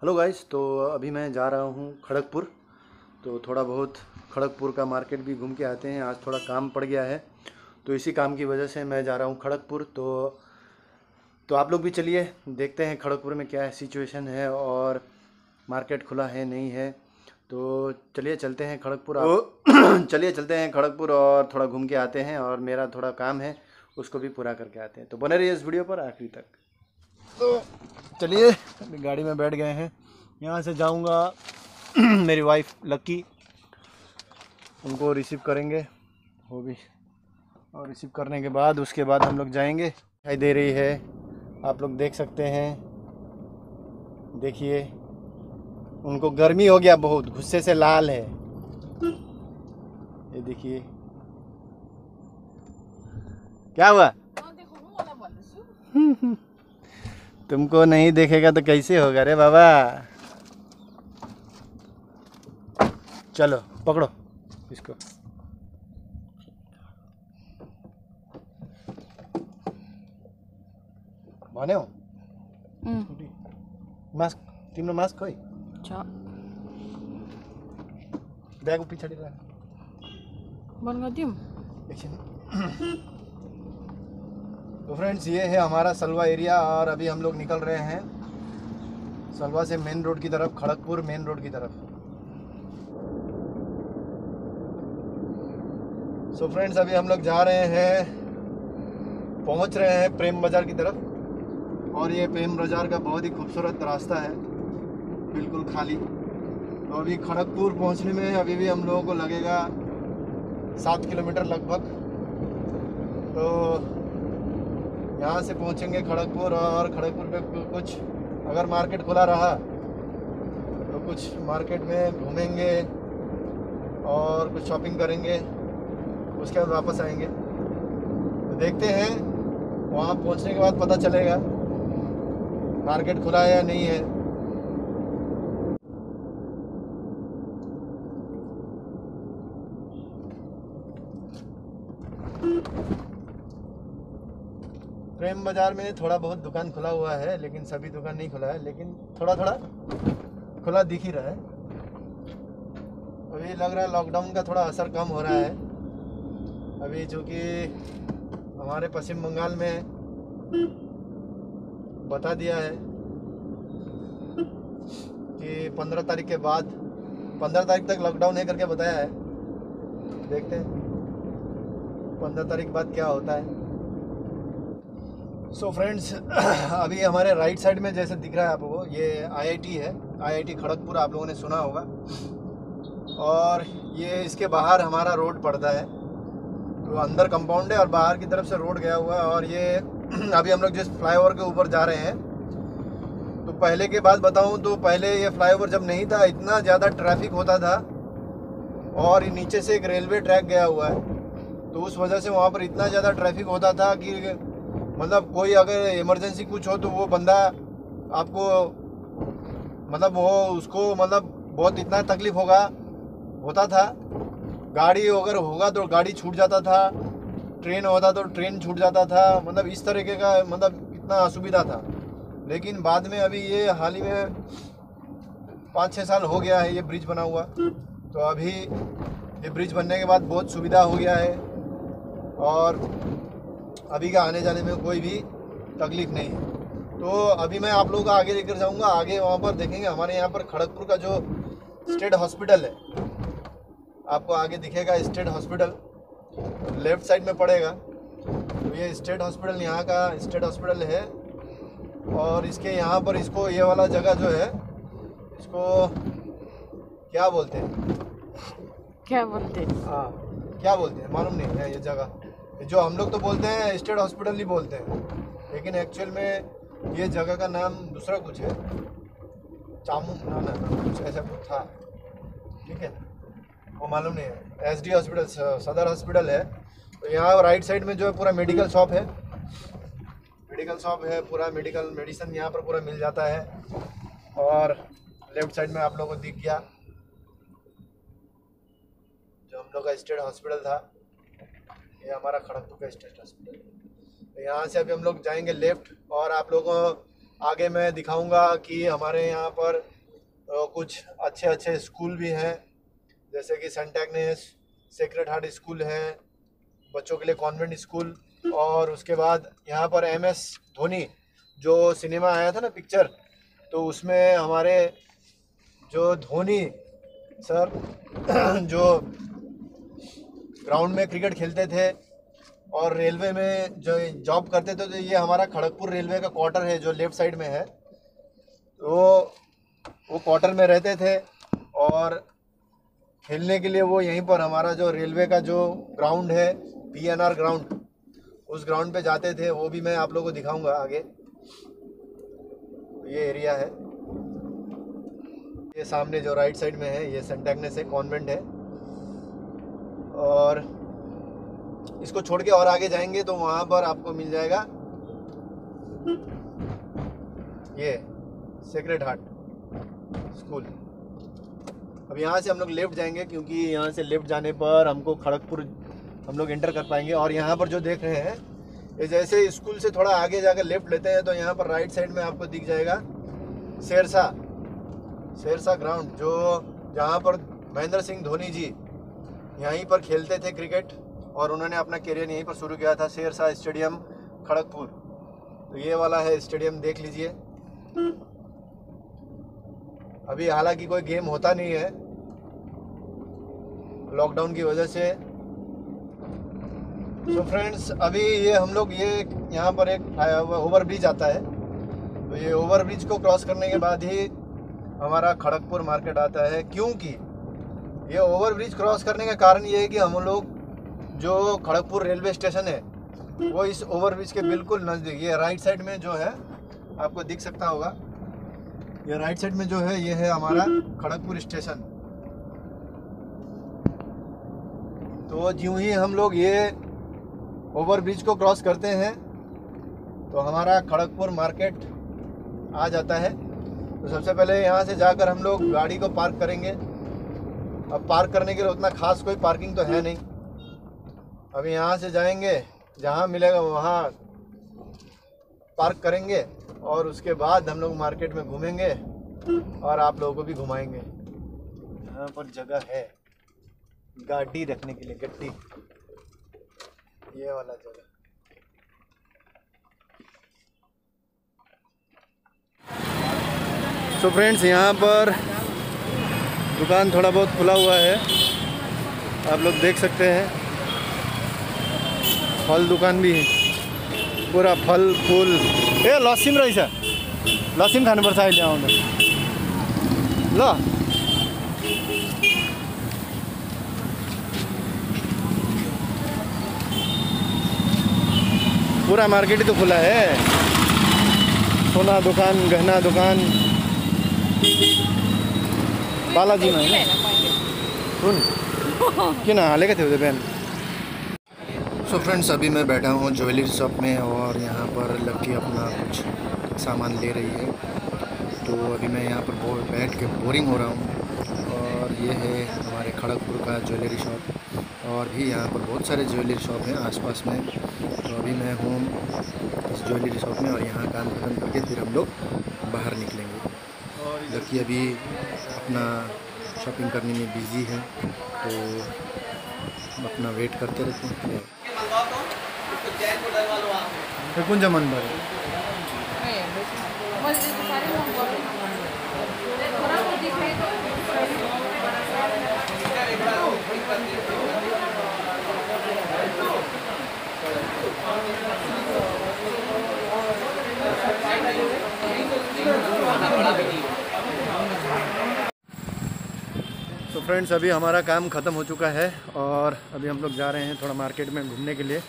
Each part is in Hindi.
Hello guys. तो अभी मैं जा रहा हूँ खड़गपुर। तो थोड़ा बहुत खड़गपुर का मार्केट भी घूम के आते हैं। आज थोड़ा काम पड़ गया है, तो इसी काम की वजह से मैं जा रहा हूँ खड़गपुर। तो आप लोग भी चलिए, देखते हैं खड़गपुर में क्या सिचुएशन है और मार्केट खुला है नहीं है। तो चलिए चलते हैं खड़गपुर। तो चलिए चलते हैं खड़गपुर और थोड़ा घूम के आते हैं, और मेरा थोड़ा काम है उसको भी पूरा करके आते हैं। तो बने रहिए इस वीडियो पर आखिरी तक। तो चलिए, अभी गाड़ी में बैठ गए हैं। यहाँ से जाऊँगा मेरी वाइफ लक्की, उनको रिसीव करेंगे वो भी, और रिसीव करने के बाद उसके बाद हम लोग जाएंगे। दिखाई दे रही है, आप लोग देख सकते हैं। देखिए, उनको गर्मी हो गया बहुत, गुस्से से लाल है। ये देखिए क्या हुआ। तुमको नहीं देखेगा तो कैसे होगा रे बाबा। चलो पकड़ो इसको। भन्यो मास्क, तिम्रो मास्क खोइ छ ब्यागको पछाडि राख बन्द गरिदिउँ। एकछिन। तो फ्रेंड्स, ये है हमारा सलवा एरिया, और अभी हम लोग निकल रहे हैं सलवा से मेन रोड की तरफ, खड़गपुर मेन रोड की तरफ। सो फ्रेंड्स, अभी हम लोग जा रहे हैं, पहुंच रहे हैं प्रेम बाज़ार की तरफ। और ये प्रेम बाज़ार का बहुत ही खूबसूरत रास्ता है, बिल्कुल खाली। तो अभी खड़गपुर पहुंचने में अभी भी हम लोगों को लगेगा 7 किलोमीटर लगभग। तो यहाँ से पहुँचेंगे खड़गपुर, और खड़गपुर पे कुछ अगर मार्केट खुला रहा तो कुछ मार्केट में घूमेंगे और कुछ शॉपिंग करेंगे, उसके बाद वापस आएंगे। तो देखते हैं, वहाँ पहुँचने के बाद पता चलेगा मार्केट खुला है या नहीं है। प्रेम बाज़ार में थोड़ा बहुत दुकान खुला हुआ है, लेकिन सभी दुकान नहीं खुला है, लेकिन थोड़ा थोड़ा खुला दिख ही रहा है। अभी लग रहा है लॉकडाउन का थोड़ा असर कम हो रहा है अभी, चूँकि हमारे पश्चिम बंगाल में बता दिया है कि 15 तारीख के बाद 15 तारीख तक लॉकडाउन है करके बताया है। देखते हैं 15 तारीख बाद क्या होता है। सो फ्रेंड्स, अभी हमारे राइट साइड में जैसे दिख रहा है आपको, ये आईआईटी है, आईआईटी खड़गपुर, आप लोगों ने सुना होगा। और ये इसके बाहर हमारा रोड पड़ता है, तो अंदर कंपाउंड है और बाहर की तरफ से रोड गया हुआ है। और ये अभी हम लोग जिस फ्लाईओवर के ऊपर जा रहे हैं, तो पहले के बात बताऊं तो पहले ये फ्लाईओवर जब नहीं था, इतना ज़्यादा ट्रैफिक होता था, और ये नीचे से एक रेलवे ट्रैक गया हुआ है, तो उस वजह से वहाँ पर इतना ज़्यादा ट्रैफिक होता था कि मतलब कोई अगर इमरजेंसी कुछ हो तो वो बंदा आपको मतलब वो उसको मतलब बहुत इतना तकलीफ होता था। गाड़ी अगर होगा तो गाड़ी छूट जाता था, ट्रेन होता तो ट्रेन छूट जाता था, मतलब इस तरीके का मतलब इतना असुविधा था। लेकिन बाद में अभी ये हाल ही में 5-6 साल हो गया है ये ब्रिज बना हुआ, तो अभी ये ब्रिज बनने के बाद बहुत सुविधा हो गया है, और अभी का आने जाने में कोई भी तकलीफ नहीं है। तो अभी मैं आप लोगों को आगे लेकर जाऊंगा, आगे वहाँ पर देखेंगे हमारे यहाँ पर खड़गपुर का जो स्टेट हॉस्पिटल है, आपको आगे दिखेगा स्टेट हॉस्पिटल, लेफ्ट साइड में पड़ेगा। तो ये स्टेट हॉस्पिटल यहाँ का स्टेट हॉस्पिटल है, और इसके यहाँ पर इसको ये वाला जगह जो है, इसको क्या बोलते हैं, क्या बोलते? हाँ क्या बोलते हैं मालूम नहीं है। ये जगह जो हम लोग तो बोलते हैं स्टेट हॉस्पिटल ही बोलते हैं, लेकिन एक्चुअल में ये जगह का नाम दूसरा कुछ है, चामू ना कुछ ऐसा कुछ था, ठीक है, वो मालूम नहीं है। एसडी हॉस्पिटल, सदर हॉस्पिटल है। तो यहाँ राइट साइड में जो है पूरा मेडिकल शॉप है, पूरा मेडिकल मेडिसिन यहाँ पर पूरा मिल जाता है। और लेफ्ट साइड में आप लोगों को दिख गया जो हम लोग का स्टेट हॉस्पिटल था, ये हमारा खड़गपुर का स्टेट हॉस्पिटल। तो यहाँ से अभी हम लोग जाएंगे लेफ्ट, और आप लोगों को आगे मैं दिखाऊंगा कि हमारे यहाँ पर कुछ अच्छे अच्छे स्कूल भी हैं, जैसे कि Saint Agnes Sacred Heart School है बच्चों के लिए, कॉन्वेंट स्कूल। और उसके बाद यहाँ पर MS धोनी जो सिनेमा आया था ना पिक्चर, तो उसमें हमारे जो धोनी सर जो ग्राउंड में क्रिकेट खेलते थे और रेलवे में जो जॉब करते थे, तो ये हमारा खड़गपुर रेलवे का क्वार्टर है जो लेफ़्ट साइड में है, तो वो क्वार्टर में रहते थे और खेलने के लिए वो यहीं पर हमारा जो रेलवे का जो ग्राउंड है PNR ग्राउंड, उस ग्राउंड पे जाते थे। वो भी मैं आप लोगों को दिखाऊंगा आगे। ये एरिया है, ये सामने जो राइट साइड में है ये सेंट एग्नेस है, कॉन्वेंट है। और इसको छोड़ के और आगे जाएंगे तो वहाँ पर आपको मिल जाएगा ये सेक्रेड हार्ट स्कूल। अब यहाँ से हम लोग लेफ़्ट जाएंगे, क्योंकि यहाँ से लेफ़्ट जाने पर हमको खड़गपुर हम लोग एंटर कर पाएंगे। और यहाँ पर जो देख रहे हैं, ये जैसे स्कूल से थोड़ा आगे जाकर लेफ़्ट लेते हैं तो यहाँ पर राइट साइड में आपको दिख जाएगा शेरशाह ग्राउंड, जो जहाँ पर महेंद्र सिंह धोनी जी यहीं पर खेलते थे क्रिकेट, और उन्होंने अपना करियर यहीं पर शुरू किया था, शेरशाह स्टेडियम खड़गपुर। तो ये वाला है स्टेडियम, देख लीजिए। अभी हालांकि कोई गेम होता नहीं है लॉकडाउन की वजह से। तो फ्रेंड्स, अभी ये हम लोग ये यहाँ पर एक ओवरब्रिज आता है, तो ये ओवरब्रिज को क्रॉस करने के बाद ही हमारा खड़गपुर मार्केट आता है। क्योंकि ये ओवरब्रिज क्रॉस करने का कारण ये है कि हम लोग जो खड़गपुर रेलवे स्टेशन है वो इस ओवरब्रिज के बिल्कुल नज़दीक, ये राइट साइड में जो है आपको दिख सकता होगा, ये राइट साइड में जो है ये है हमारा खड़गपुर स्टेशन। तो ज्यों ही हम लोग ये ओवरब्रिज को क्रॉस करते हैं तो हमारा खड़गपुर मार्केट आ जाता है। तो सबसे पहले यहाँ से जाकर हम लोग गाड़ी को पार्क करेंगे। अब पार्क करने के लिए उतना खास कोई पार्किंग तो है नहीं। अभी यहाँ से जाएंगे, जहाँ मिलेगा वहाँ पार्क करेंगे और उसके बाद हम लोग मार्केट में घूमेंगे और आप लोगों को भी घुमाएंगे। यहाँ पर जगह है गाड़ी रखने के लिए, गड्डी, ये वाला जगह। तो फ्रेंड्स, यहाँ पर दुकान थोड़ा बहुत खुला हुआ है, आप लोग देख सकते हैं। फल दुकान भी है, पूरा फल फूल। ए लसिम रहेछ, लसिम खानुपर्छ अहिले आउँदा ल। पूरा मार्केट ही तो खुला है, सोना दुकान, गहना दुकान, बालाजीमा होइन। सुन किन हालेको थियो त्यो बिहान। सो फ्रेंड्स, अभी मैं बैठा हूँ ज्वेलरी शॉप में और यहाँ पर लड़की अपना कुछ सामान ले रही है। तो अभी मैं यहाँ पर बैठ के बोरिंग हो रहा हूँ। और ये है हमारे खड़गपुर का ज्वेलरी शॉप, और भी यहाँ पर बहुत सारे ज्वेलरी शॉप हैं आसपास में। तो अभी मैं हूँ इस ज्वेलरी शॉप में और यहाँ काम खत्म करके फिर हम लोग बाहर निकलेंगे। लड़की अभी अपना शॉपिंग करने में बिज़ी है, तो अपना वेट करते रहते हैं। कुन चाहिँ मन पर्यो? तो फ्रेंड्स, अभी हमारा काम ख़त्म हो चुका है और अभी हम लोग जा रहे हैं थोड़ा मार्केट में घूमने के लिए।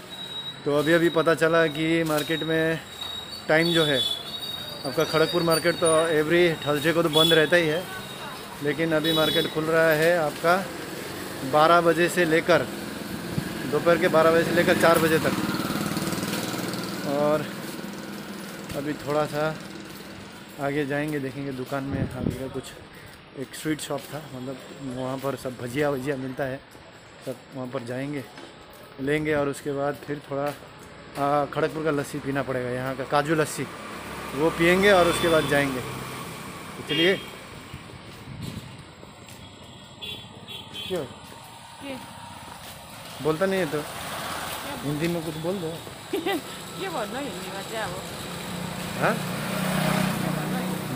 तो अभी पता चला कि मार्केट में टाइम जो है आपका, खड़गपुर मार्केट तो एवरी थर्सडे को तो बंद रहता ही है, लेकिन अभी मार्केट खुल रहा है आपका 12 बजे से लेकर दोपहर के 12 बजे से लेकर 4 बजे तक। और अभी थोड़ा सा आगे जाएंगे, देखेंगे दुकान में आगे का कुछ एक स्वीट शॉप था, मतलब वहाँ पर सब भजिया वजिया मिलता है, सब वहाँ पर जाएंगे, लेंगे। और उसके बाद फिर थोड़ा खड़गपुर का लस्सी पीना पड़ेगा, यहाँ का काजू लस्सी वो पियेंगे और उसके बाद जाएंगे। तो चलिए। क्यों ये बोलता नहीं है तो हिंदी में कुछ बोल दो। के भन्नु हिन्दीमा चाहिँ अब हाँ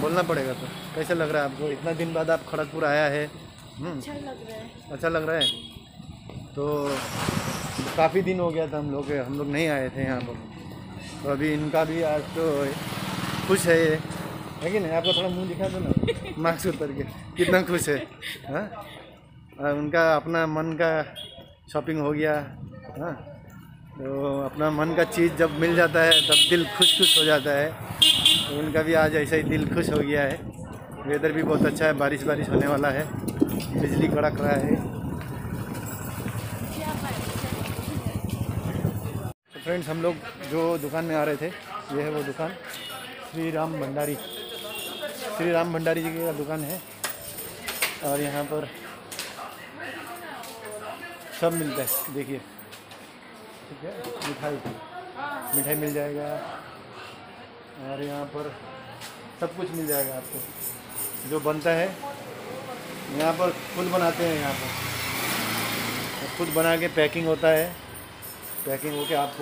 बोलना पड़ेगा। तो कैसा लग रहा है आपको? इतना दिन बाद आप खड़गपुर आया है। अच्छा लग रहा है। अच्छा लग रहा है। तो काफ़ी दिन हो गया था हम लोग नहीं आए थे यहाँ पर। तो अभी इनका भी आज तो खुश है ये, है कि नहीं? आपका थोड़ा मुंह दिखा दो ना मास्क उतर के, कितना खुश है। हाँ और उनका अपना मन का शॉपिंग हो गया। हाँ तो अपना मन का चीज़ जब मिल जाता है तब दिल खुश खुश हो जाता है। तो उनका भी आज ऐसा ही दिल खुश हो गया है। वेदर भी बहुत अच्छा है, बारिश होने वाला है, बिजली कड़क रहा है। तो फ्रेंड्स हम लोग जो दुकान में आ रहे थे, ये है वो दुकान श्री राम भंडारी जी की दुकान है। और यहाँ पर सब मिलता है, देखिए। ठीक है, मिठाई मिल जाएगा और यहाँ पर सब कुछ मिल जाएगा आपको जो बनता है। यहाँ पर खुद बनाते हैं, यहाँ पर खुद बना के पैकिंग होता है। पैकिंग होके आप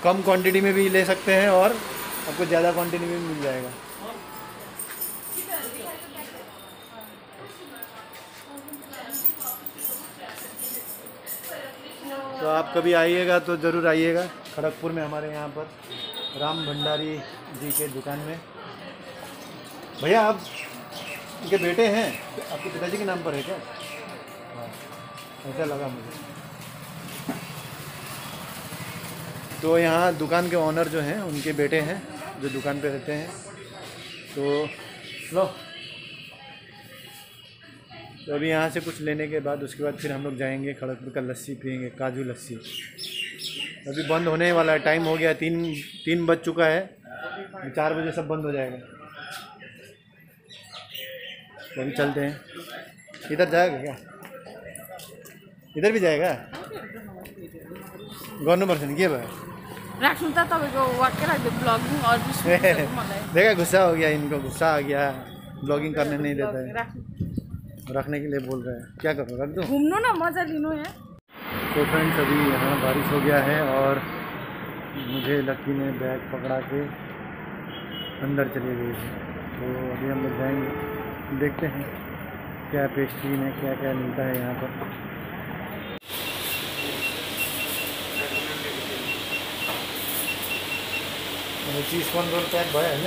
कम क्वांटिटी में भी ले सकते हैं और आपको ज़्यादा क्वांटिटी में भी मिल जाएगा। तो आप कभी आइएगा तो ज़रूर आइएगा खड़गपुर में, हमारे यहाँ पर राम भंडारी जी के दुकान में। भैया आप इनके बेटे हैं? आपके पिताजी के नाम पर है क्या? हाँ ऐसा लगा मुझे। तो यहाँ दुकान के ऑनर जो हैं उनके बेटे हैं जो दुकान पे रहते हैं। तो लो, तो अभी यहाँ से कुछ लेने के बाद उसके बाद फिर हम लोग जाएंगे खड़गपुर का लस्सी पियेंगे, काजू लस्सी। अभी बंद होने वाला है, टाइम हो गया, 3 बज चुका है। 4 बजे सब बंद हो जाएगा। तो अभी चलते हैं। इधर जाएगा क्या? इधर भी जाएगा? गर्नुपर्छ के भयो? राख्नु त तपाईको वाक्कै राख्दै ब्लगिङ अरू देखा गुस्सा हो गया, इनको गुस्सा आ गया, ब्लॉगिंग करने नहीं देता है। रखने के लिए बोल रहा है, क्या करो, रख दो। घुम्नु न, मजा लिनु है। तो फ्रेंड्स अभी यहाँ बारिश हो गया है और मुझे लक्की ने बैग पकड़ा के अंदर चले गई है। तो अभी हम लोग जाएंगे, देखते हैं क्या पेस्ट्री में क्या क्या मिलता है यहाँ पर। चीज़ 1 रोल पैक भयो होइन?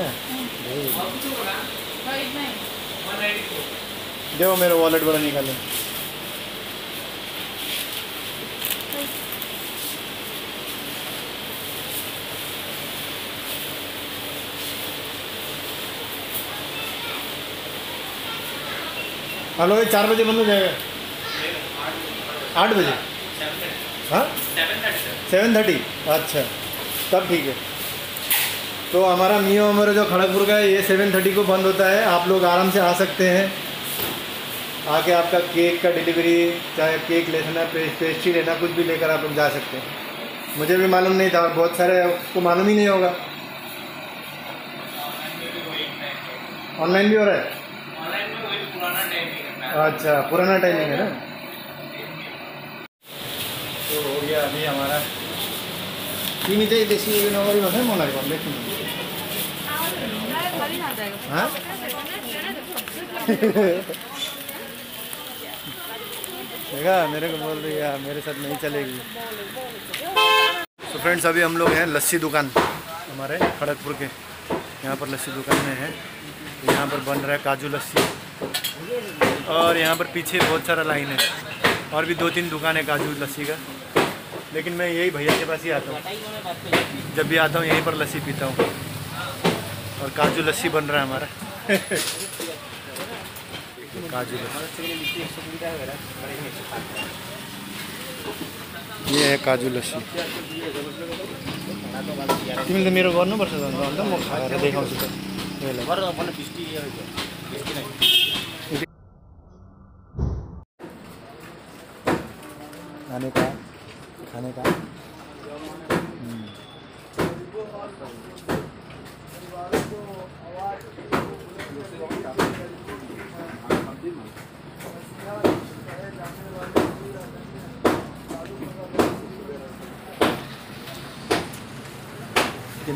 देखो मेरे वॉलेट बड़ा निकाले। हेलो, ये 4 बजे बंद हो जाएगा? 8 बजे? हाँ 7:30। अच्छा तब ठीक है। तो हमारा मियो अमरो जो खड़गपुर का है ये 7:30 को बंद होता है। आप लोग आराम से आ सकते हैं, आके आपका केक का डिलीवरी, चाहे केक लेना, पेस्ट्री लेना, कुछ भी लेकर आप लोग जा सकते हैं। मुझे भी मालूम नहीं था, बहुत सारे को मालूम ही नहीं होगा। ऑनलाइन भी हो रहा है? अच्छा पुराना टाइमिंग है ना। तो हो गया अभी हमारा तिमी चाहिँ बेसी नगरिनुहोस् है, मलाई भन्दैछु। हाँ देखा, मेरे को बोल रही है मेरे साथ नहीं चलेगी। तो फ्रेंड्स अभी हम लोग हैं लस्सी दुकान हमारे खड़गपुर के, यहाँ पर लस्सी दुकान में है। तो यहाँ पर बन रहा है काजू लस्सी और यहाँ पर पीछे बहुत सारा लाइन है और भी 2-3 दुकान है काजू लस्सी का। लेकिन मैं यही भैया के पास ही आता हूँ, जब भी आता हूँ यहीं पर लस्सी पीता हूँ। और काजू लस्सी बन रहा है हमारा काजू लस्सी, ये है काजू लस्सी। तिमीले मेरो गर्नुपर्छ अन्त म खाएर देखाउँछु त। खाने का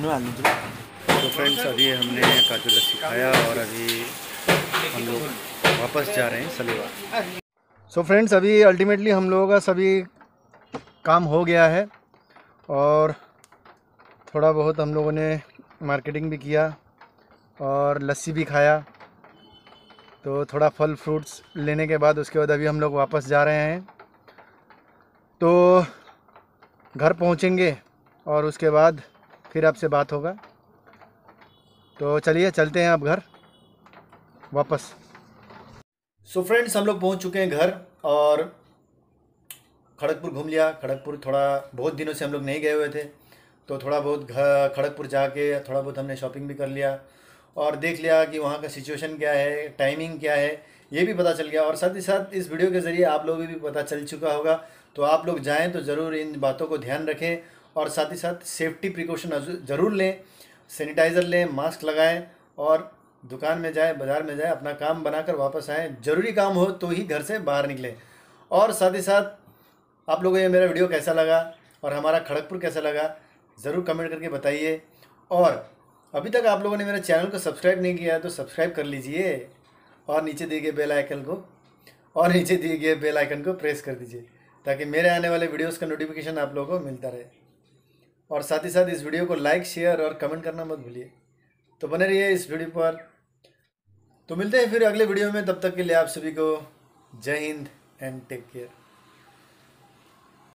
तो फ्रेंड्स अभी हमने काजू लस्सी खाया और अभी हम लोग वापस जा रहे हैं सलीवा। सो फ्रेंड्स अभी अल्टीमेटली हम लोगों का सभी काम हो गया है और थोड़ा बहुत हम लोगों ने मार्केटिंग भी किया और लस्सी भी खाया। तो थोड़ा फल फ्रूट्स लेने के बाद उसके बाद अभी हम लोग वापस जा रहे हैं। तो घर पहुंचेंगे और उसके बाद फिर आपसे बात होगा। तो चलिए चलते हैं अब घर वापस। सो फ्रेंड्स हम लोग पहुंच चुके हैं घर और खड़गपुर घूम लिया। खड़गपुर थोड़ा बहुत दिनों से हम लोग नहीं गए हुए थे, तो थोड़ा बहुत खड़गपुर जाके थोड़ा बहुत हमने शॉपिंग भी कर लिया और देख लिया कि वहाँ का सिचुएशन क्या है, टाइमिंग क्या है, ये भी पता चल गया। और साथ ही साथ इस वीडियो के ज़रिए आप लोगों को भी पता चल चुका होगा। तो आप लोग जाएं तो ज़रूर इन बातों को ध्यान रखें और साथ ही साथ सेफ्टी प्रिकॉशन ज़रूर लें, सैनिटाइज़र लें, मास्क लगाएं और दुकान में जाएं, बाज़ार में जाएं, अपना काम बनाकर वापस आएँ। ज़रूरी काम हो तो ही घर से बाहर निकलें। और साथ ही साथ आप लोगों को ये मेरा वीडियो कैसा लगा और हमारा खड़गपुर कैसा लगा ज़रूर कमेंट करके बताइए। और अभी तक आप लोगों ने मेरे चैनल को सब्सक्राइब नहीं किया है तो सब्सक्राइब कर लीजिए और नीचे दिए गए बेल आइकन को प्रेस कर दीजिए ताकि मेरे आने वाले वीडियोस का नोटिफिकेशन आप लोगों को मिलता रहे। और साथ ही साथ इस वीडियो को लाइक, शेयर और कमेंट करना मत भूलिए। तो बने रहिए इस वीडियो पर। तो मिलते हैं फिर अगले वीडियो में, तब तक के लिए आप सभी को जय हिंद एंड टेक केयर।